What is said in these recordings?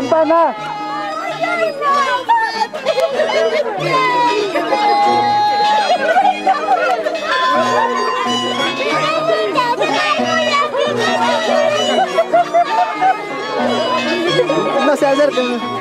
Campana. No se acerquen.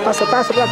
Pasa, pelan.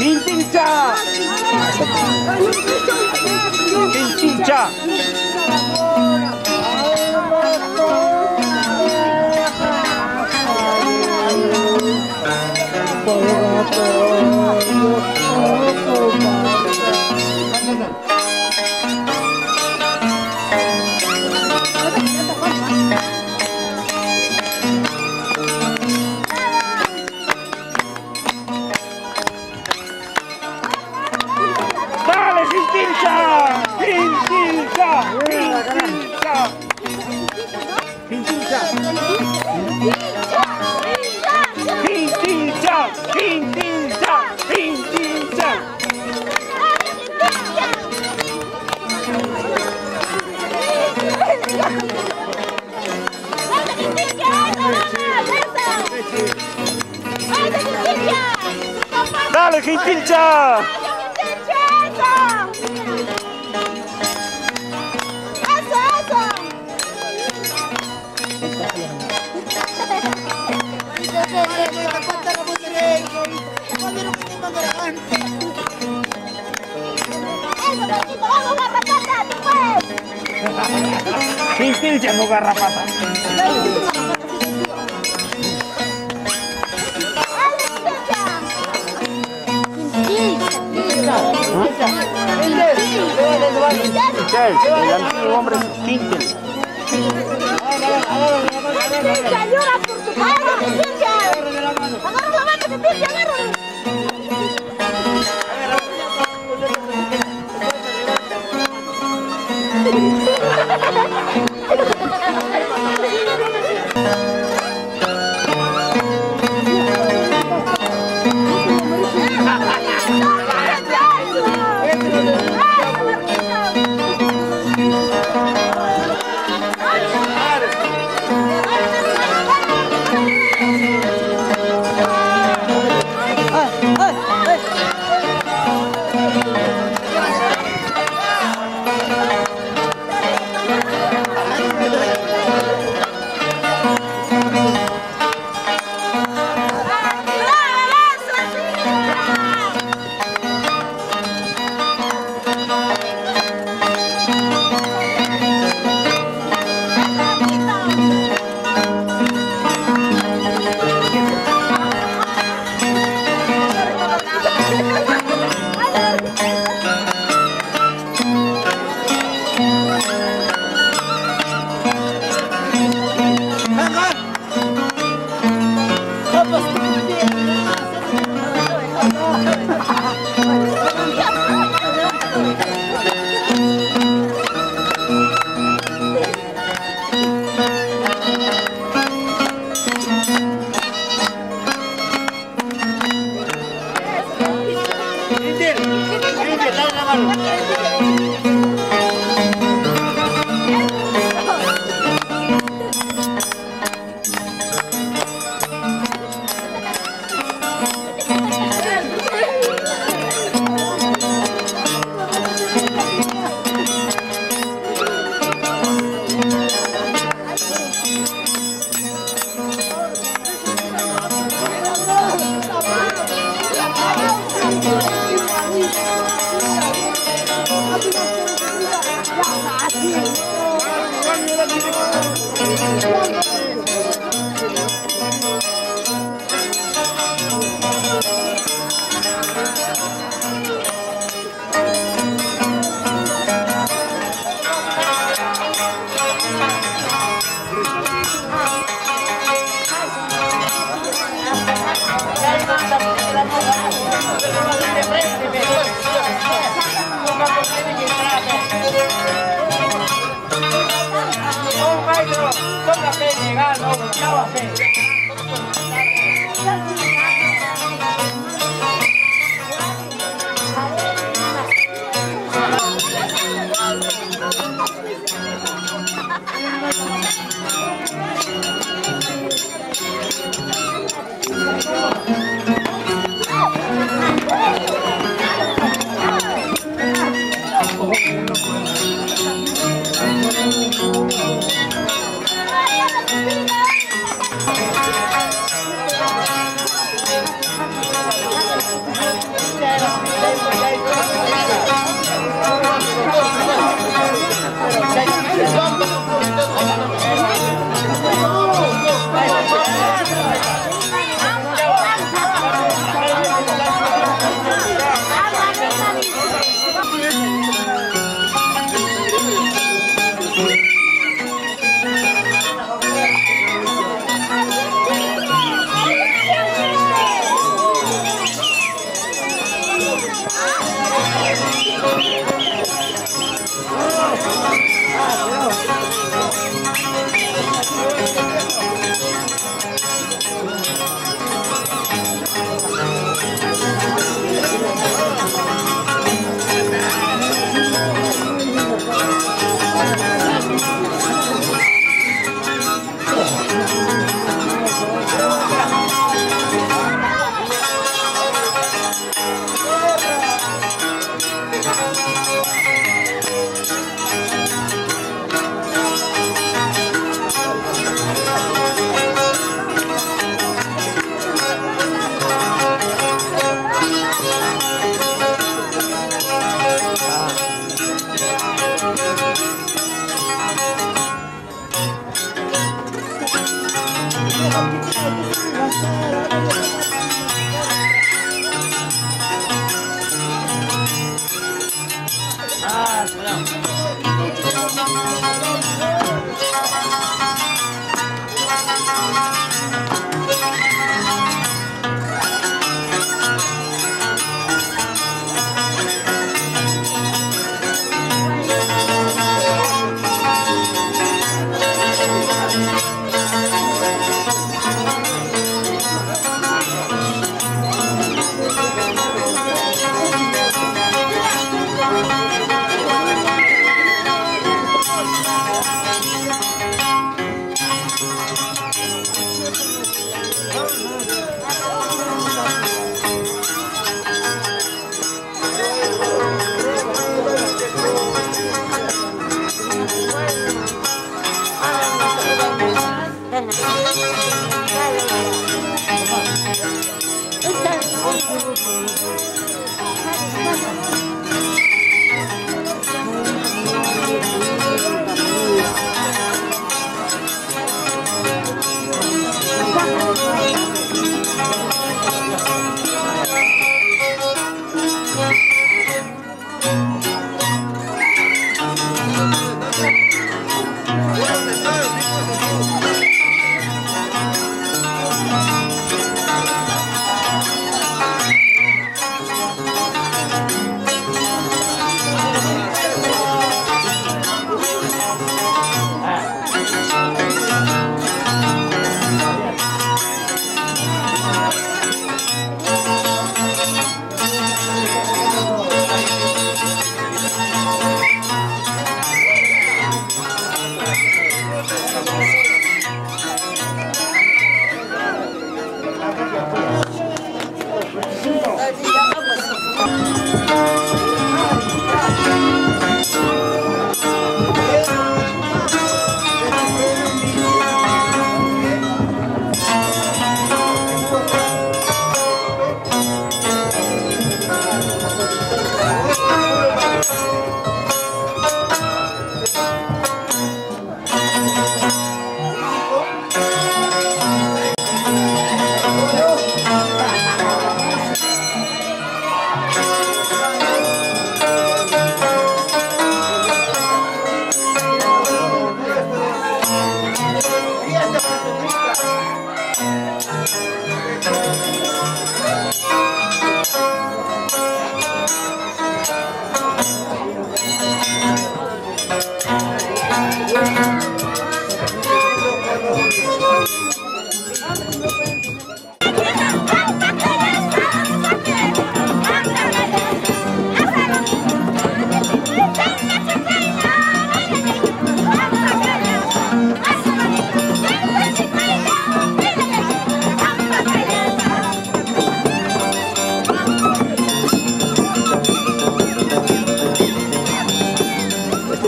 Quintincha. Quintincha. Quintincha. Dale, Quintincha. Quintincha no garrapata. El antiguo hombre es Quintin. Llora por tu padre, Quintincha. Agarra la mano, Quintincha, agárralo.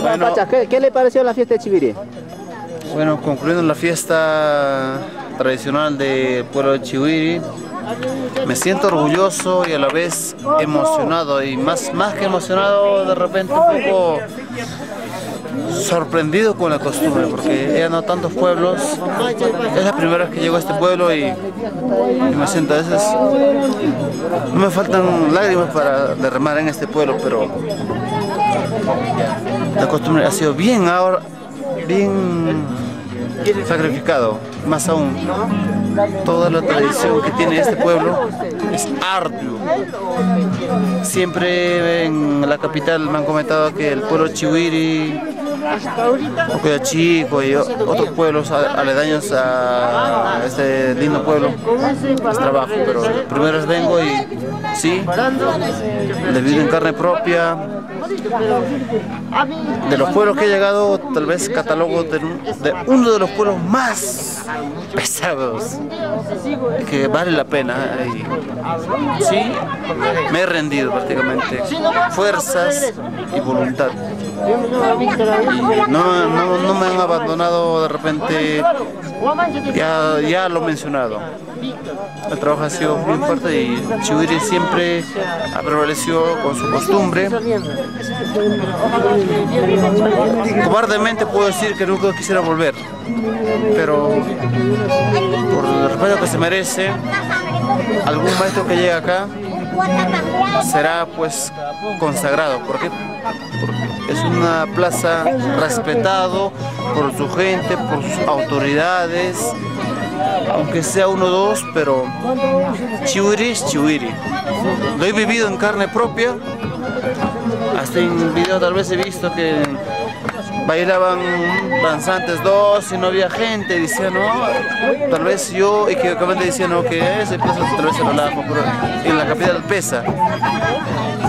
Bueno, ¿qué le pareció la fiesta de Chiviri? Bueno, concluyendo la fiesta tradicional del pueblo de Chiviri, me siento orgulloso y a la vez emocionado, y más que emocionado, de repente un poco sorprendido con la costumbre, porque he andado tantos pueblos. Es la primera vez que llego a este pueblo y me siento, a veces no me faltan lágrimas para derramar en este pueblo, pero la costumbre ha sido bien sacrificado. Más aún, toda la tradición que tiene este pueblo es arduo. Siempre en la capital me han comentado que el pueblo Chiviri, Chico y otros pueblos aledaños a este lindo pueblo es trabajo, pero primero vengo y sí, le vivo en carne propia. De los pueblos que he llegado, tal vez catalogo de uno de los pueblos más pesados, que vale la pena. Y sí, me he rendido prácticamente, fuerzas y voluntad. No me han abandonado de repente, ya lo he mencionado. El trabajo ha sido muy fuerte y Chiviri siempre ha prevalecido con su costumbre. Cobardemente puedo decir que nunca quisiera volver, pero por el respeto que se merece, algún maestro que llegue acá será pues consagrado. ¿Por qué? Porque una plaza respetado por su gente, por sus autoridades, aunque sea uno o dos, pero Chihuiri es Chihuiri. Lo he vivido en carne propia, hasta en video tal vez he visto que bailaban danzantes dos y no había gente, decían no, tal vez yo equivocadamente decía no, que ese plaza tal vez se relajo, pero en la capital pesa.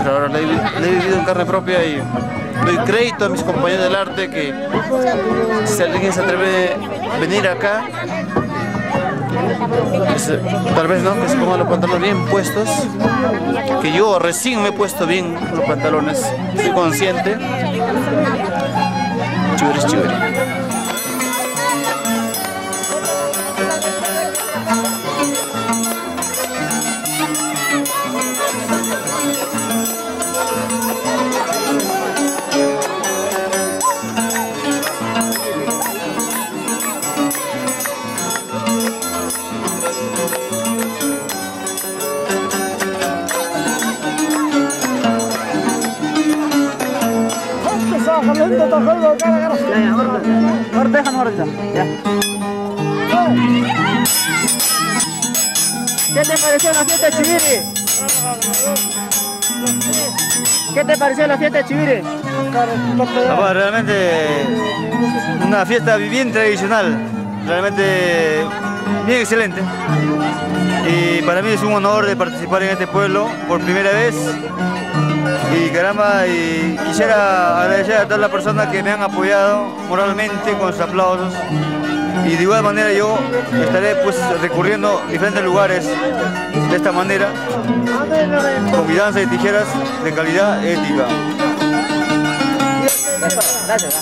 Pero ahora le he vivido en carne propia y doy crédito a mis compañeros del arte que si alguien se atreve a venir acá, tal vez no, que se pongan los pantalones bien puestos, que yo recién me he puesto bien los pantalones, soy consciente. Chihuiri es Chihuiri. ¿Qué te pareció la fiesta de Chihuiri? ¿Qué te pareció la fiesta de Chihuiri? Realmente una fiesta bien tradicional, realmente bien excelente. Y para mí es un honor de participar en este pueblo por primera vez. Y caramba, y quisiera agradecer a todas las personas que me han apoyado moralmente con sus aplausos. Y de igual manera yo estaré pues recurriendo a diferentes lugares de esta manera, con mi danza de tijeras de calidad ética. Gracias.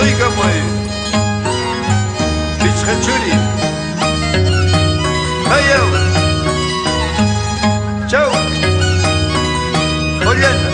Rica pues, Bichachuri, Mayo, Chau, Oliana.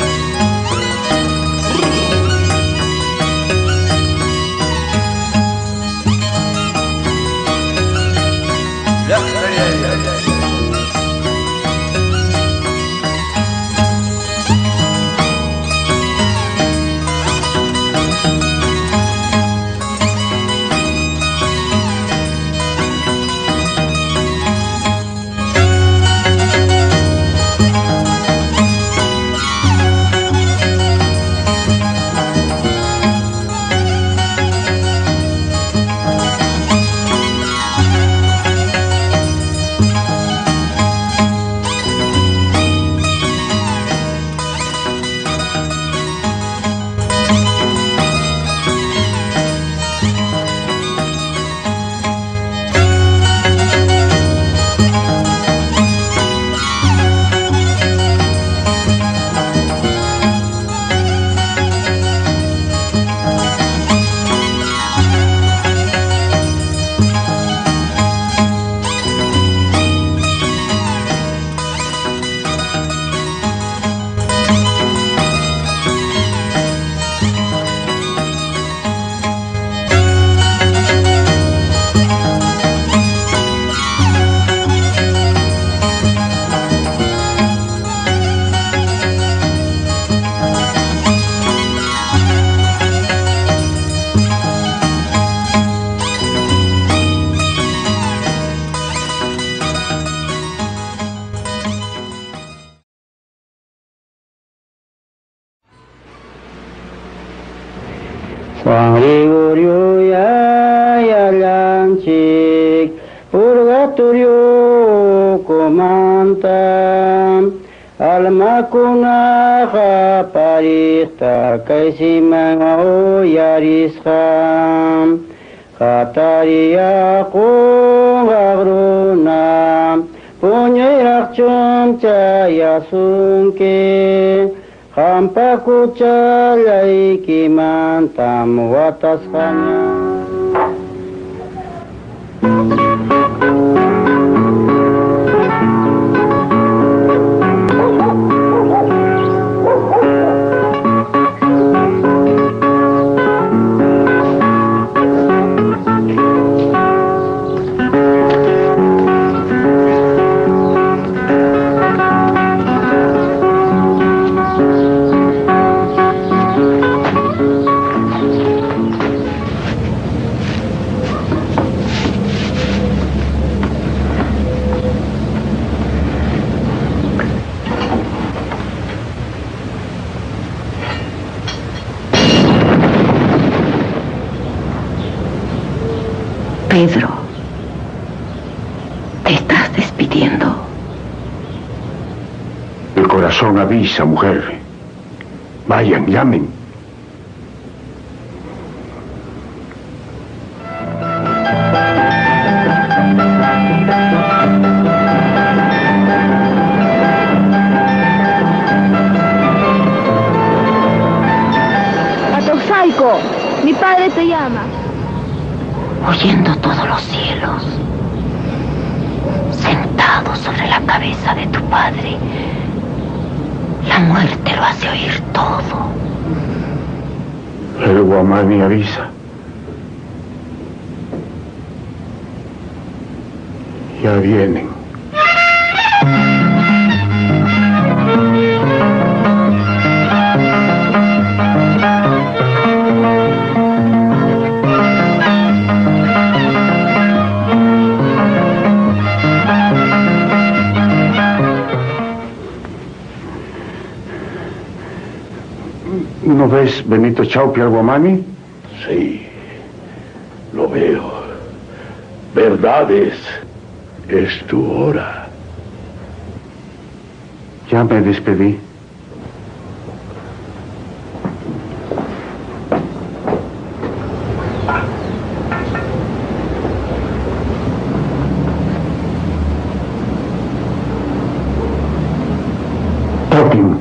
Juan Gregorio ya lanchik purgatorio comanta alma kunaha parista kaisiman oyarisha Khataria ko agruna Puñerak chumcha yasunke hampa kuchalai kimantam watasanya. Pedro, te estás despidiendo. El corazón avisa, mujer. Vayan, llamen. Atoxaico, mi padre te llama. Oyendo todos los cielos, sentado sobre la cabeza de tu padre, la muerte lo hace oír todo. El Guamani avisa. Ya vienen. ¿No ves Benito Chaupi al Guamani? Sí, lo veo. Verdades, es tu hora. Ya me despedí. Topin.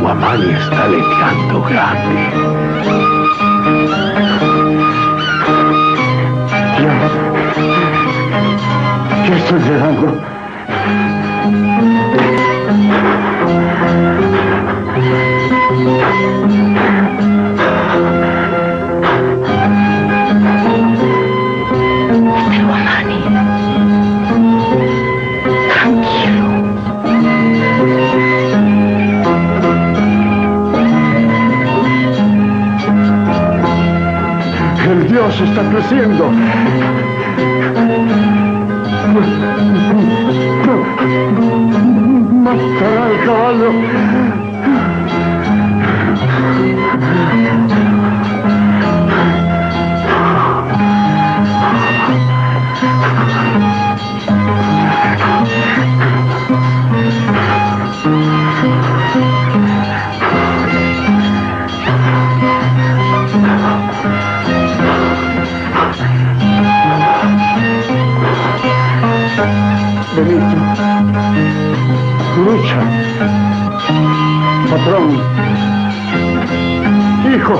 Guamani está aleteando grande. Ya estoy llegando. Pero Guamani, tranquilo. El dios está creciendo. Matará al caballo. Benito, lucha, patrón, hijo.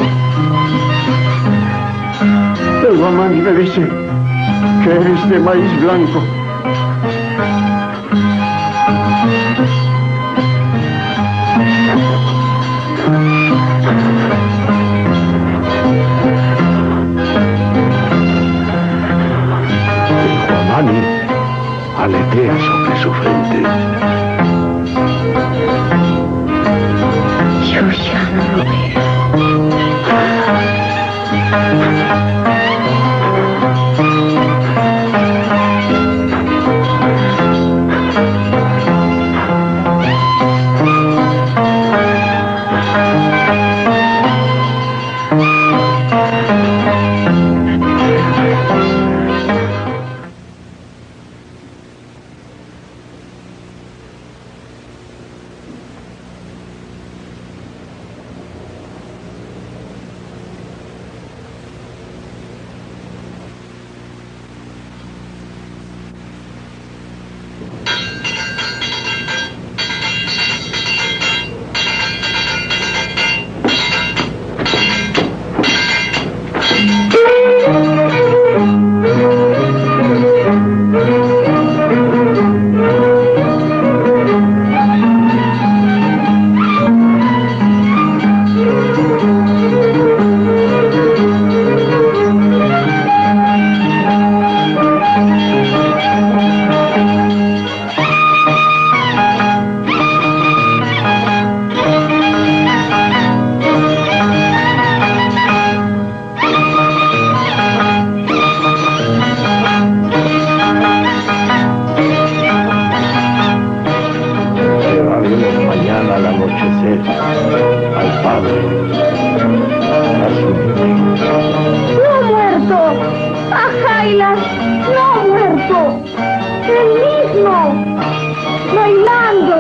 El mamá me dice que eres de maíz blanco. Mani aletea sobre su frente. Yo ya no lo veo. Al anochecer al padre, a su niño. ¡No muerto! ¡A Jailas! ¡No muerto! ¡El mismo! ¡Bailando!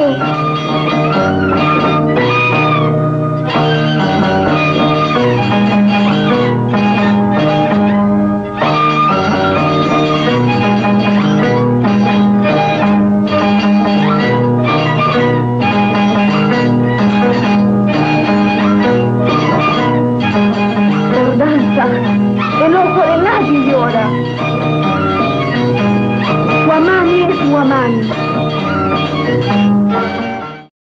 El ojo de nadie llora. Guamani es Guamani.